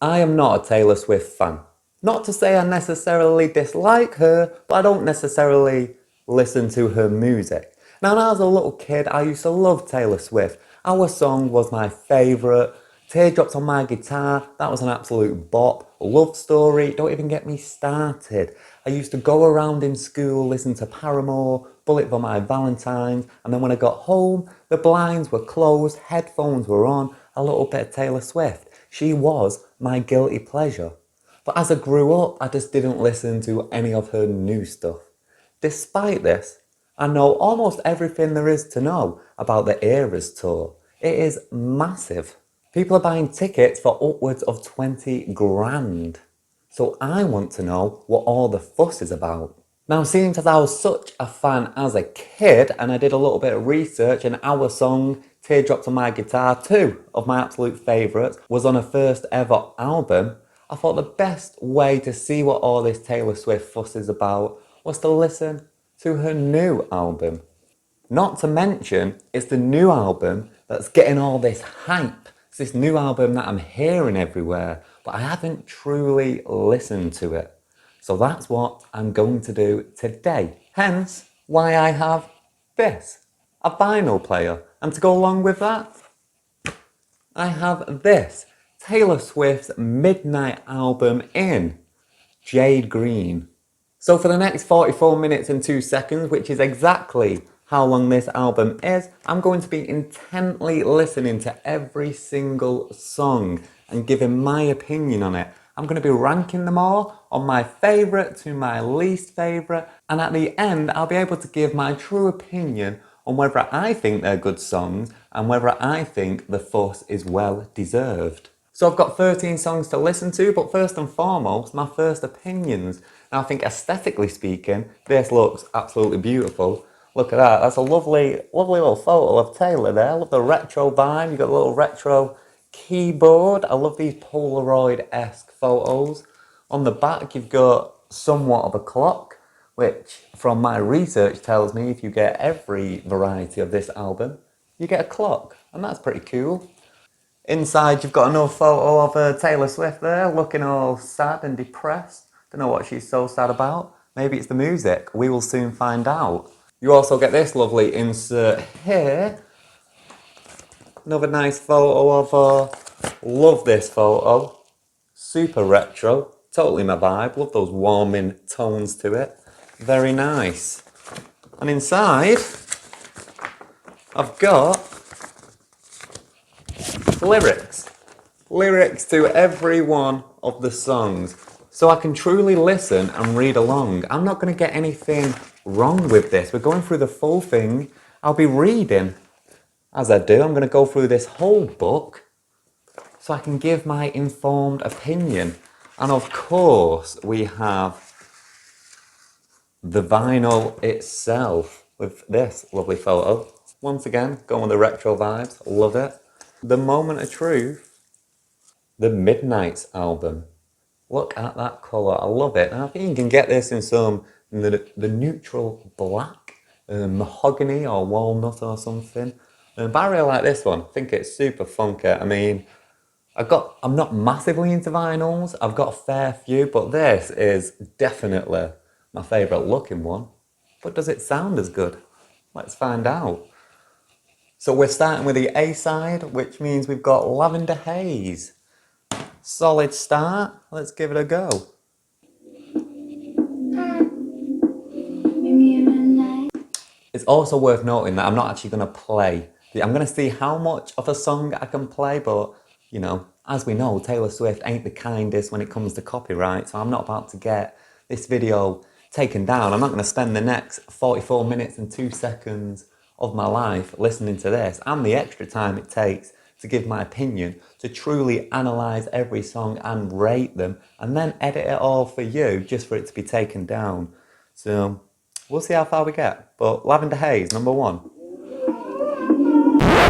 I am not a Taylor Swift fan. Not to say I necessarily dislike her, but I don't necessarily listen to her music. Now, when I was a little kid, I used to love Taylor Swift. Our song was my favourite. Teardrops on My Guitar, that was an absolute bop. Love Story, don't even get me started. I used to go around in school, listen to Paramore, Bullet for My Valentine, and then when I got home, the blinds were closed, headphones were on, a little bit of Taylor Swift. She was my guilty pleasure. But as I grew up, I just didn't listen to any of her new stuff. Despite this, I know almost everything there is to know about the Eras tour. It is massive. People are buying tickets for upwards of 20 grand. So I want to know what all the fuss is about. Now, seeing as I was such a fan as a kid and I did a little bit of research, and our song Teardrops on My Guitar, two of my absolute favourites, was on her first ever album, I thought the best way to see what all this Taylor Swift fuss is about was to listen to her new album. Not to mention, it's the new album that's getting all this hype. It's this new album that I'm hearing everywhere, but I haven't truly listened to it. So that's what I'm going to do today. Hence, why I have this, a vinyl player. And to go along with that, I have this, Taylor Swift's Midnight album in jade green. So for the next 44 minutes and 2 seconds, which is exactly how long this album is, I'm going to be intently listening to every single song and giving my opinion on it. I'm going to be ranking them all on my favourite to my least favourite, and at the end I'll be able to give my true opinion on whether I think they're good songs and whether I think the fuss is well deserved. So I've got 13 songs to listen to, but first and foremost, my first opinions. Now I think aesthetically speaking, this looks absolutely beautiful. Look at that, that's a lovely, lovely little photo of Taylor there. I love the retro vibe, you've got a little retro keyboard. I love these Polaroid-esque photos. On the back you've got somewhat of a clock, which from my research tells me if you get every variety of this album, you get a clock, and that's pretty cool. Inside you've got another photo of Taylor Swift there, looking all sad and depressed. Don't know what she's so sad about. Maybe it's the music. We will soon find out. You also get this lovely insert here. Another nice photo of her. Love this photo. Super retro. Totally my vibe. Love those warming tones to it. Very nice. And inside, I've got lyrics. Lyrics to every one of the songs. So I can truly listen and read along. I'm not going to get anything wrong with this. We're going through the full thing. I'll be reading as I do. I'm going to go through this whole book so I can give my informed opinion. And of course, we have the vinyl itself with this lovely photo. Once again, going with the retro vibes. Love it. The Moment of Truth, the Midnights album. Look at that colour, I love it. And I think you can get this in the neutral black, mahogany or walnut or something. But I really like this one. I think it's super funky. I mean, I'm not massively into vinyls. I've got a fair few, but this is definitely my favourite looking one. But does it sound as good? Let's find out. So we're starting with the A side, which means we've got Lavender Haze. Solid start. Let's give it a go. It's also worth noting that I'm not actually going to play. I'm going to see how much of a song I can play, but, you know, as we know, Taylor Swift ain't the kindest when it comes to copyright, so I'm not about to get this video taken down. I'm not going to spend the next 44 minutes and 2 seconds of my life listening to this and the extra time it takes to give my opinion, to truly analyse every song and rate them, and then edit it all for you just for it to be taken down. So we'll see how far we get. But Lavender Haze, number one.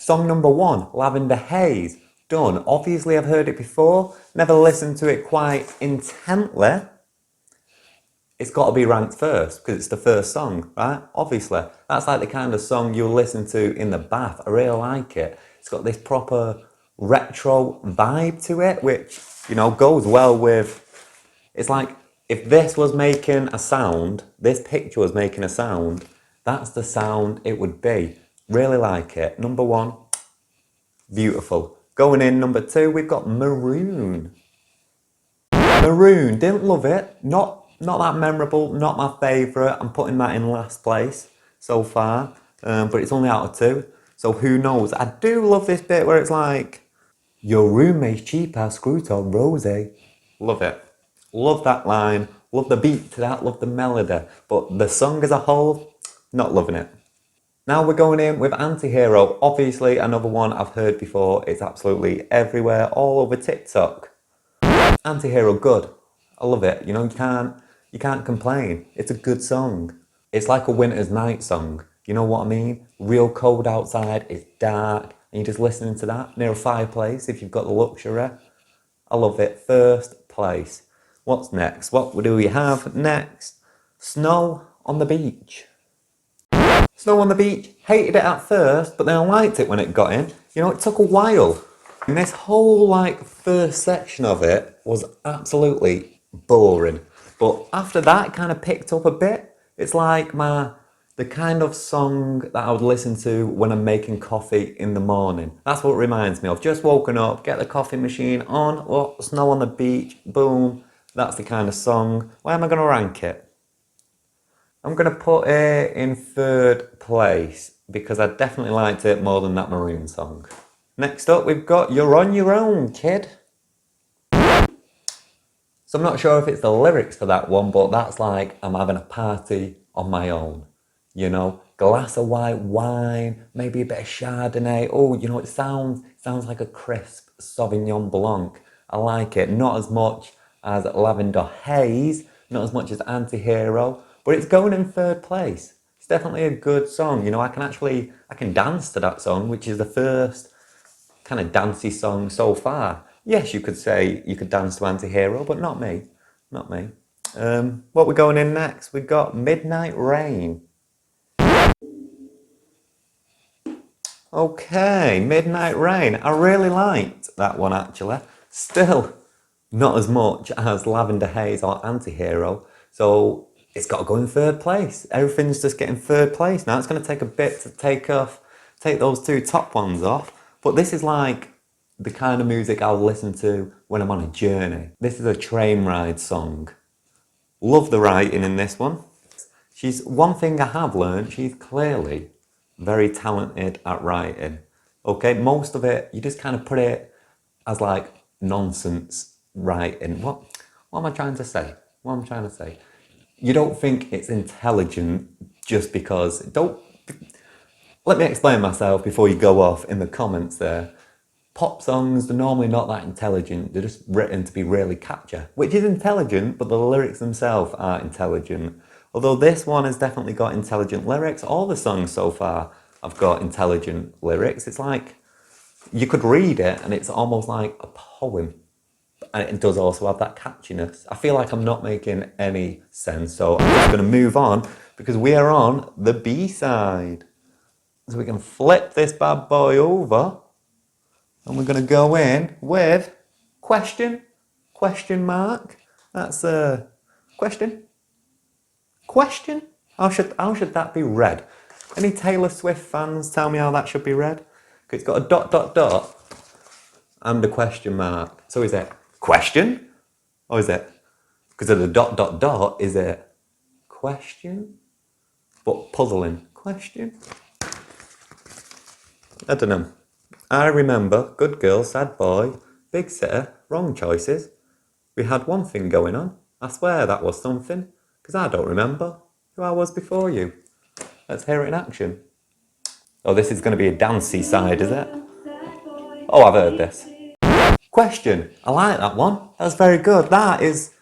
Song number one, Lavender Haze, done. Obviously I've heard it before, never listened to it quite intently. It's got to be ranked first because it's the first song, right? Obviously. That's like the kind of song you'll listen to in the bath. I really like it. It's got this proper retro vibe to it, which, you know, goes well with, it's like if this was making a sound, this picture was making a sound, that's the sound it would be. Really like it. Number one, beautiful. Going in number two, we've got maroon. Maroon, didn't love it. Not that memorable, not my favourite. I'm putting that in last place so far, but it's only out of two. So who knows? I do love this bit where it's like, your roommate's cheap ass screwtop rosé. Love it. Love that line. Love the beat to that. Love the melody. But the song as a whole, not loving it. Now we're going in with Anti-Hero. Obviously another one I've heard before. It's absolutely everywhere, all over TikTok. Anti-Hero, good. I love it. You know, you can't complain. It's a good song. It's like a winter's night song. You know what I mean? Real cold outside, it's dark, and you're just listening to that near a fireplace if you've got the luxury. I love it. First place. What's next? What do we have next? Snow on the beach. Snow on the beach. Hated it at first, but then I liked it when it got in. You know, it took a while. And this whole like first section of it was absolutely boring. But after that, it kind of picked up a bit. It's like the kind of song that I would listen to when I'm making coffee in the morning. That's what it reminds me of. Just woken up, get the coffee machine on, oh, snow on the beach, boom. That's the kind of song. Where am I going to rank it? I'm going to put it in third place because I definitely liked it more than that Maroon song. Next up, we've got You're On Your Own, Kid. So I'm not sure if it's the lyrics for that one, but that's like, I'm having a party on my own. You know, glass of white wine, maybe a bit of Chardonnay. Oh, you know, it sounds like a crisp Sauvignon Blanc. I like it. Not as much as Lavender Haze, not as much as Anti-Hero, but it's going in third place. It's definitely a good song. You know, I can dance to that song, which is the first kind of dancey song so far. Yes, you could say you could dance to Anti-Hero, but not me. Not me. What we're going in next? We've got Midnight Rain. Okay, Midnight Rain. I really liked that one actually. Still not as much as Lavender Haze or Anti-Hero. So it's got to go in third place. Everything's just getting third place. Now it's going to take a bit to take those two top ones off. But this is like the kind of music I'll listen to when I'm on a journey. This is a train ride song. Love the writing in this one. One thing I have learned, she's clearly very talented at writing. Okay, most of it, you just kind of put it as like nonsense writing. What am I trying to say? What am I trying to say? You don't think it's intelligent just because, let me explain myself before you go off in the comments there. Pop songs, they're normally not that intelligent. They're just written to be really catchy, which is intelligent, but the lyrics themselves aren't intelligent. Although this one has definitely got intelligent lyrics. All the songs so far have got intelligent lyrics. It's like, you could read it and it's almost like a poem. And it does also have that catchiness. I feel like I'm not making any sense, so I'm just going to move on because we are on the B-side. So we can flip this bad boy over and we're going to go in with question mark. That's a question. How should that be read? Any Taylor Swift fans tell me how that should be read? It's got a ... and a question mark. So is it question? Or is it, because of the ... is it question? But puzzling. Question? I don't know. I remember good girl, sad boy, big sitter, wrong choices. We had one thing going on. I swear that was something. Because I don't remember who I was before you. Let's hear it in action. Oh, this is going to be a dancey side, is it? Oh, I've heard this. Question. I like that one. That's very good. That is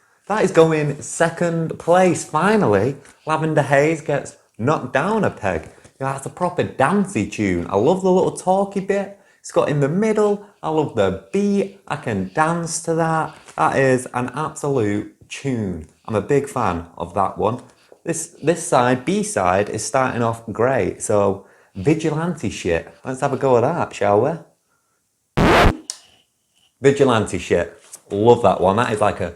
going second place. Finally, Lavender Haze gets knocked down a peg. Yeah, that's a proper dancey tune. I love the little talky bit. It's got in the middle. I love the beat. I can dance to that. That is an absolute tune. I'm a big fan of that one. This side, B-side, is starting off great. So, vigilante shit. Let's have a go at that, shall we? Vigilante shit. Love that one. That is like a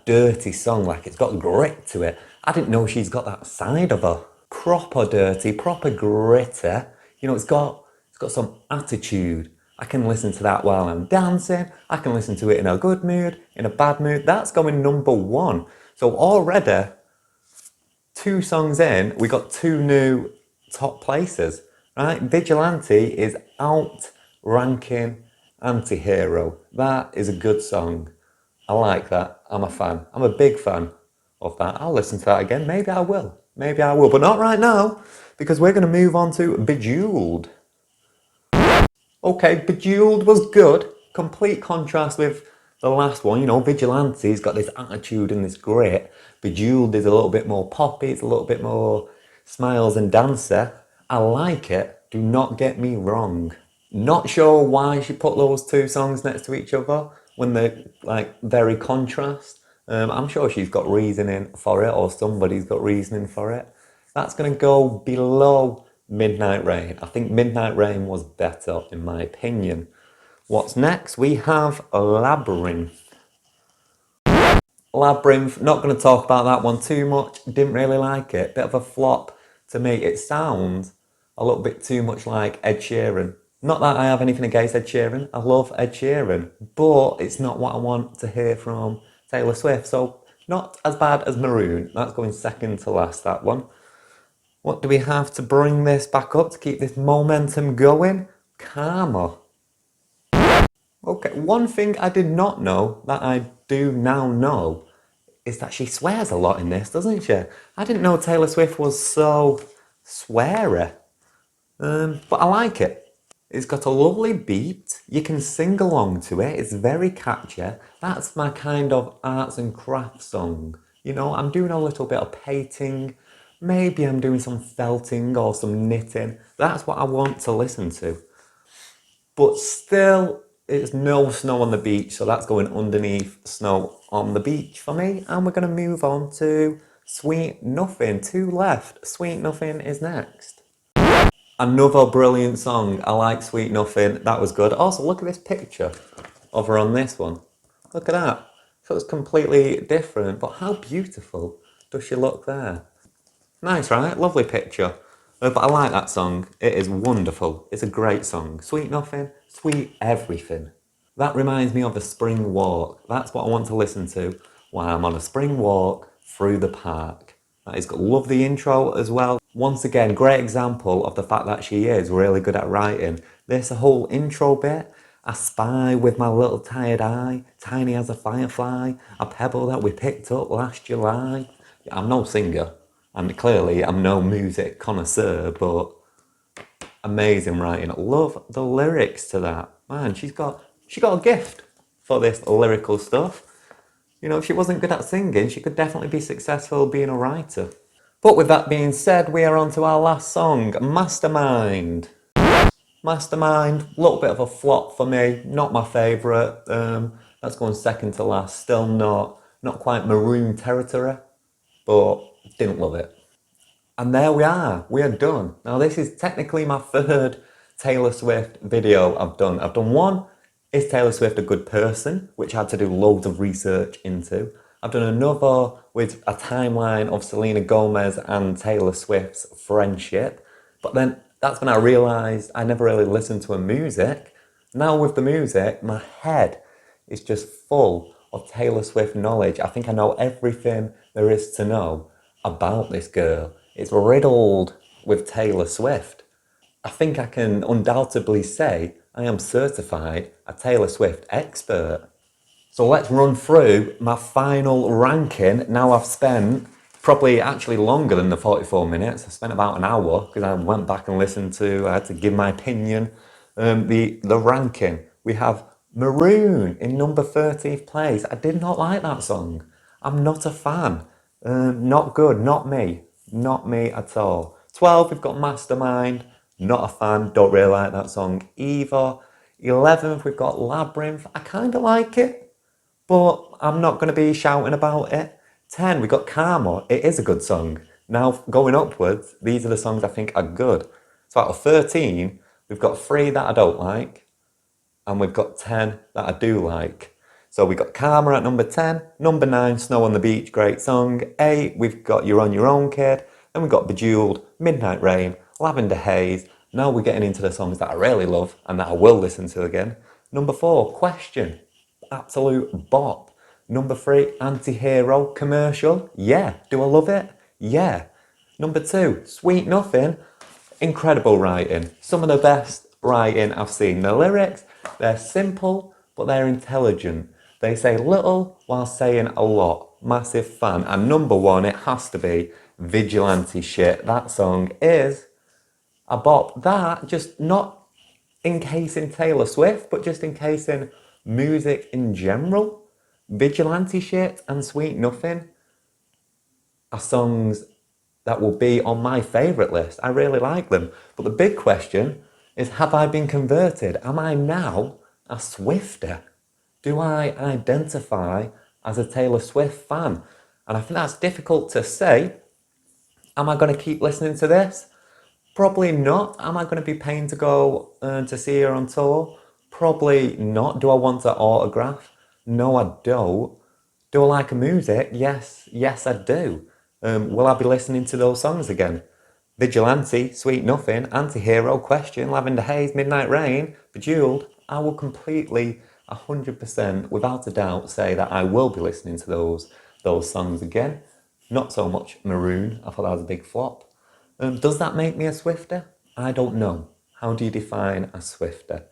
dirty song, like it's got grit to it. I didn't know she's got that side of her. Proper dirty, proper gritty. You know, it's got some attitude. I can listen to that while I'm dancing. I can listen to it in a good mood, in a bad mood. That's going number one. So already, 2 songs in, we got 2 new top places. Right? Vigilante is outranking Anti-Hero. That is a good song. I like that. I'm a fan. I'm a big fan of that. I'll listen to that again. Maybe I will. Maybe I will. But not right now, because we're going to move on to Bejeweled. Okay, Bejeweled was good. Complete contrast with the last one. You know, Vigilante's got this attitude and this grit. Bejeweled is a little bit more poppy. It's a little bit more smiles and dancer. I like it. Do not get me wrong. Not sure why she put those 2 songs next to each other when they're like very contrast. I'm sure she's got reasoning for it, or somebody's got reasoning for it. That's going to go below Midnight Rain. I think Midnight Rain was better, in my opinion. What's next? We have Labyrinth. Labyrinth, not going to talk about that one too much. Didn't really like it. Bit of a flop to me. It sounds a little bit too much like Ed Sheeran. Not that I have anything against Ed Sheeran. I love Ed Sheeran. But it's not what I want to hear from Taylor Swift. So not as bad as Maroon. That's going second to last, that one. What do we have to bring this back up to keep this momentum going? Karma. Okay, one thing I did not know that I do now know is that she swears a lot in this, doesn't she? I didn't know Taylor Swift was so sweary. But I like it. It's got a lovely beat. You can sing along to it. It's very catchy. That's my kind of arts and crafts song. You know, I'm doing a little bit of painting. Maybe I'm doing some felting or some knitting. That's what I want to listen to. But still, it's no snow on the beach, so that's going underneath Snow on the Beach for me. And we're going to move on to Sweet Nothing. 2 left. Sweet Nothing is next. Another brilliant song. I like Sweet Nothing. That was good. Also, look at this picture of her on this one. Look at that. So it's completely different, but how beautiful does she look there? Nice, right? Lovely picture. But I like that song. It is wonderful. It's a great song. Sweet Nothing, sweet everything. That reminds me of a spring walk. That's what I want to listen to while I'm on a spring walk through the park. That is good. Love the intro as well. Once again, great example of the fact that she is really good at writing. This whole intro bit. I spy with my little tired eye, tiny as a firefly, a pebble that we picked up last July. I'm no singer, and clearly I'm no music connoisseur, but amazing writing. Love the lyrics to that. Man, she got a gift for this lyrical stuff. You know, if she wasn't good at singing, she could definitely be successful being a writer. But with that being said, we are on to our last song, Mastermind. Mastermind, a little bit of a flop for me, not my favourite. That's going second to last, still not quite Maroon territory, but didn't love it. And there we are done. Now this is technically my 3rd Taylor Swift video I've done. I've done one, is Taylor Swift a good person, which I had to do loads of research into. I've done another with a timeline of Selena Gomez and Taylor Swift's friendship. But then that's when I realised I never really listened to her music. Now with the music, my head is just full of Taylor Swift knowledge. I think I know everything there is to know about this girl. It's riddled with Taylor Swift. I think I can undoubtedly say I am certified a Taylor Swift expert. So let's run through my final ranking. Now I've spent probably actually longer than the 44 minutes. I spent about an hour because I went back and listened to, I had to give my opinion. The ranking. We have Maroon in number 13th place. I did not like that song. I'm not a fan. Not good, not me. Not me at all. 12, we've got Mastermind. Not a fan, don't really like that song either. 11th, we've got Labyrinth. I kind of like it, but I'm not going to be shouting about it. 10, we got Karma. It is a good song. Now, going upwards, these are the songs I think are good. So out of 13, we've got 3 that I don't like, and we've got 10 that I do like. So we've got Karma at number 10, number 9, Snow on the Beach, great song. 8, we've got You're on Your Own, Kid. Then we've got Bejeweled, Midnight Rain, Lavender Haze. Now we're getting into the songs that I really love and that I will listen to again. Number 4, Question, absolute bop. Number 3, Anti-Hero, Commercial. Yeah. Do I love it? Yeah. Number 2, Sweet Nothing, incredible writing. Some of the best writing I've seen. The lyrics, they're simple, but they're intelligent. They say little while saying a lot. Massive fan. And number 1, it has to be Vigilante Shit. That song is a bop. That, just not encasing Taylor Swift, but just encasing music in general. Vigilante Shit and Sweet Nothing are songs that will be on my favourite list. I really like them. But the big question is, have I been converted? Am I now a Swifter? Do I identify as a Taylor Swift fan? And I think that's difficult to say. Am I going to keep listening to this? Probably not. Am I going to be paying to go to see her on tour? Probably not. Do I want her autograph? No, I don't. Do I like her music? Yes, I do. Will I be listening to those songs again? Vigilante, Sweet Nothing, Anti-Hero, Question, Lavender Haze, Midnight Rain, Bejeweled. I will completely, 100%, without a doubt, say that I will be listening to those songs again. Not so much Maroon. I thought that was a big flop. Does that make me a Swifter? I don't know. How do you define a Swifter?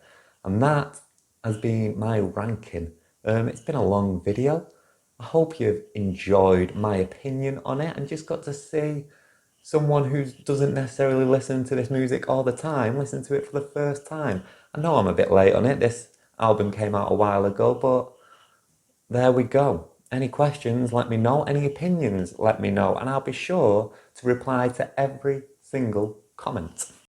And that has been my ranking. It's been a long video. I hope you've enjoyed my opinion on it and just got to see someone who doesn't necessarily listen to this music all the time, listen to it for the first time. I know I'm a bit late on it. This album came out a while ago, but there we go. Any questions, let me know. Any opinions, let me know. And I'll be sure to reply to every single comment.